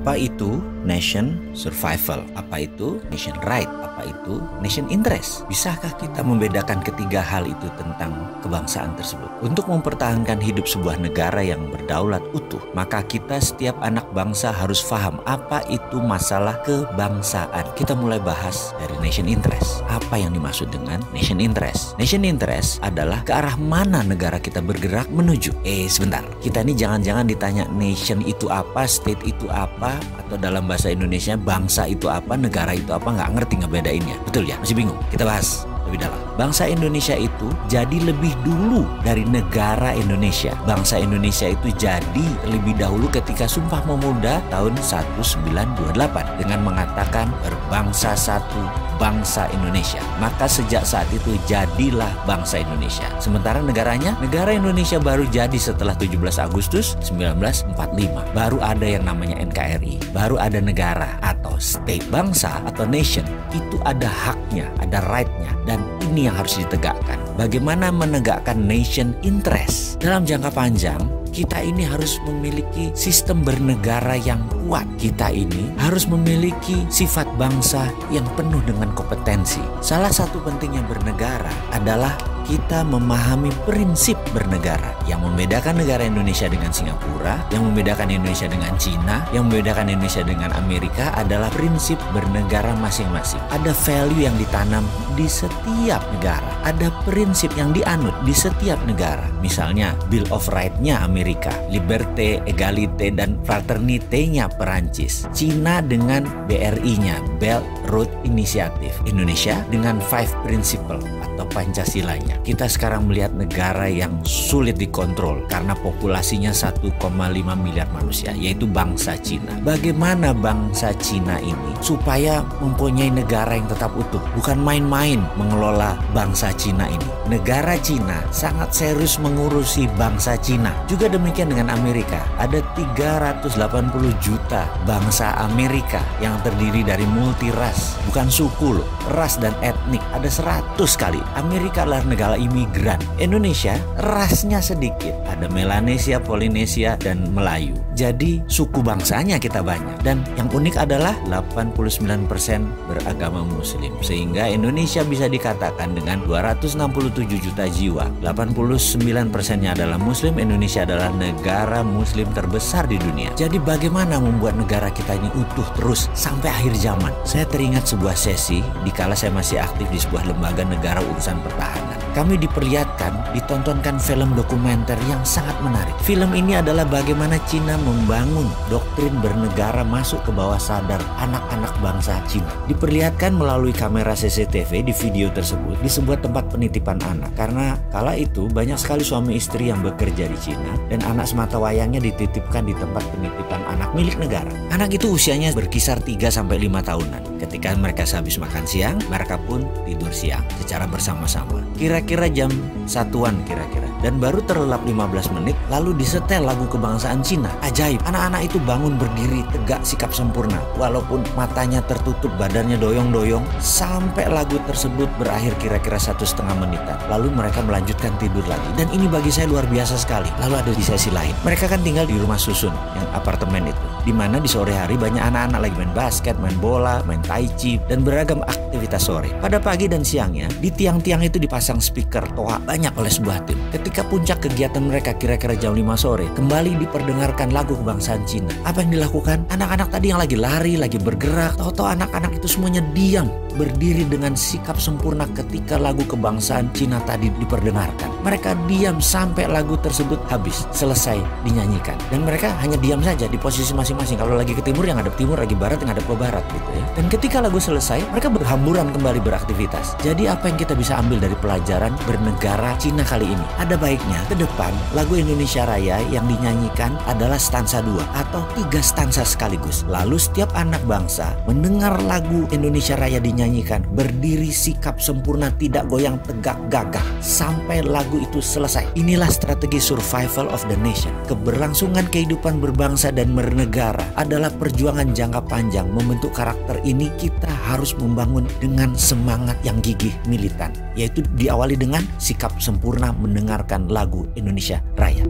Apa itu nation survival? Apa itu nation right? Apa itu nation interest? Bisakah kita membedakan ketiga hal itu tentang kebangsaan tersebut? Untuk mempertahankan hidup sebuah negara yang berdaulat utuh, maka kita setiap anak bangsa harus paham apa itu masalah kebangsaan. Kita mulai bahas dari nation interest. Apa yang dimaksud dengan nation interest? Nation interest adalah ke arah mana negara kita bergerak menuju. Sebentar, kita ini jangan-jangan ditanya nation itu apa, state itu apa, atau dalam bahasa Indonesia bangsa itu apa, negara itu apa, nggak ngerti ngebedainnya. Betul ya? Masih bingung? Kita bahas lebih dalam. Bangsa Indonesia itu jadi lebih dulu dari negara Indonesia. Bangsa Indonesia itu jadi lebih dahulu ketika Sumpah Pemuda tahun 1928 dengan mengatakan berbangsa satu, bangsa Indonesia. Maka sejak saat itu jadilah bangsa Indonesia. Sementara negaranya, negara Indonesia baru jadi setelah 17 Agustus 1945. Baru ada yang namanya NKRI, baru ada negara atau state. Bangsa atau nation itu ada haknya, ada right-nya, dan ini yang harus ditegakkan. Bagaimana menegakkan nation interest? Dalam jangka panjang, kita ini harus memiliki sistem bernegara yang kuat. Kita ini harus memiliki sifat bangsa yang penuh dengan kompetensi. Salah satu pentingnya bernegara adalah kita memahami prinsip bernegara. Yang membedakan negara Indonesia dengan Singapura, yang membedakan Indonesia dengan Cina, yang membedakan Indonesia dengan Amerika adalah prinsip bernegara masing-masing. Ada value yang ditanam di setiap negara. Ada prinsip yang dianut di setiap negara. Misalnya Bill of Rights-nya Amerika, Liberté, Égalité, dan Fraternité-nya Perancis. Cina dengan BRI-nya, Belt Road Initiative. Indonesia dengan Five Principle atau Pancasilanya. Kita sekarang melihat negara yang sulit dikontrol karena populasinya 1,5 miliar manusia, yaitu bangsa Cina. Bagaimana bangsa Cina ini supaya mempunyai negara yang tetap utuh? Bukan main-main mengelola bangsa Cina ini. Negara Cina sangat serius mengurusi bangsa Cina. Juga demikian dengan Amerika. Ada 380 juta bangsa Amerika yang terdiri dari multiras, bukan suku loh, ras dan etnik. Ada 100 kali. Amerika adalah negara imigran. Indonesia rasnya sedikit. Ada Melanesia, Polinesia, dan Melayu. Jadi suku bangsanya kita banyak. Dan yang unik adalah 89% beragama Muslim. Sehingga Indonesia bisa dikatakan dengan 267 juta jiwa, 89%-nya adalah Muslim. Indonesia adalah negara Muslim terbesar di dunia. Jadi bagaimana membuat negara kita ini utuh terus sampai akhir zaman? Saya teringat sebuah sesi dikala saya masih aktif di sebuah lembaga negara urusan pertahanan. Kami diperlihatkan, ditontonkan film dokumenter yang sangat menarik. Film ini adalah bagaimana Cina membangun doktrin bernegara masuk ke bawah sadar anak-anak bangsa Cina. Diperlihatkan melalui kamera CCTV di video tersebut di sebuah tempat penitipan anak. Karena kala itu banyak sekali suami istri yang bekerja di Cina dan anak sematawayangnya dititipkan di tempat penitipan anak milik negara. Anak itu usianya berkisar 3-5 tahunan. Ketika mereka sehabis makan siang, mereka pun tidur siang secara bersama-sama. Kira-kira jam 1-an kira-kira. Dan baru terlelap 15 menit lalu disetel lagu kebangsaan Cina. Ajaib, anak-anak itu bangun berdiri tegak sikap sempurna. Walaupun matanya tertutup, badannya doyong-doyong. Sampai lagu tersebut berakhir kira-kira 1,5 menitan. Lalu mereka melanjutkan tidur lagi. Dan ini bagi saya luar biasa sekali. Lalu ada di sesi lain. Mereka kan tinggal di rumah susun, yang apartemen itu. Dimana di sore hari banyak anak-anak lagi main basket, main bola, main tai chi, dan beragam aktivitas sore. Pada pagi dan siangnya, di tiang-tiang itu dipasang speaker toa banyak oleh sebuah tim. Ketika puncak kegiatan mereka kira-kira jam 5 sore, kembali diperdengarkan lagu kebangsaan Cina. Apa yang dilakukan? Anak-anak tadi yang lagi lari, lagi bergerak, tahu-tahu anak-anak itu semuanya diam, berdiri dengan sikap sempurna ketika lagu kebangsaan Cina tadi diperdengarkan. Mereka diam sampai lagu tersebut habis, selesai dinyanyikan. Dan mereka hanya diam saja di posisi masing-masing. Kalau lagi ke timur, yang hadap timur, lagi barat, yang hadap ke barat gitu ya. Dan ketika lagu selesai, mereka berhamburan kembali beraktivitas. Jadi apa yang kita bisa ambil dari pelajaran bernegara Cina kali ini? Ada baiknya ke depan lagu Indonesia Raya yang dinyanyikan adalah stansa 2 atau 3 stansa sekaligus. Lalu setiap anak bangsa mendengar lagu Indonesia Raya dinyanyikan, berdiri sikap sempurna, tidak goyang, tegak gagah sampai lagu itu selesai. Inilah strategi survival of the nation. Keberlangsungan kehidupan berbangsa dan bernegara adalah perjuangan jangka panjang. Membentuk karakter ini kita harus membangun dengan semangat yang gigih militan, yaitu diawali dengan sikap sempurna mendengarkan lagu Indonesia Raya.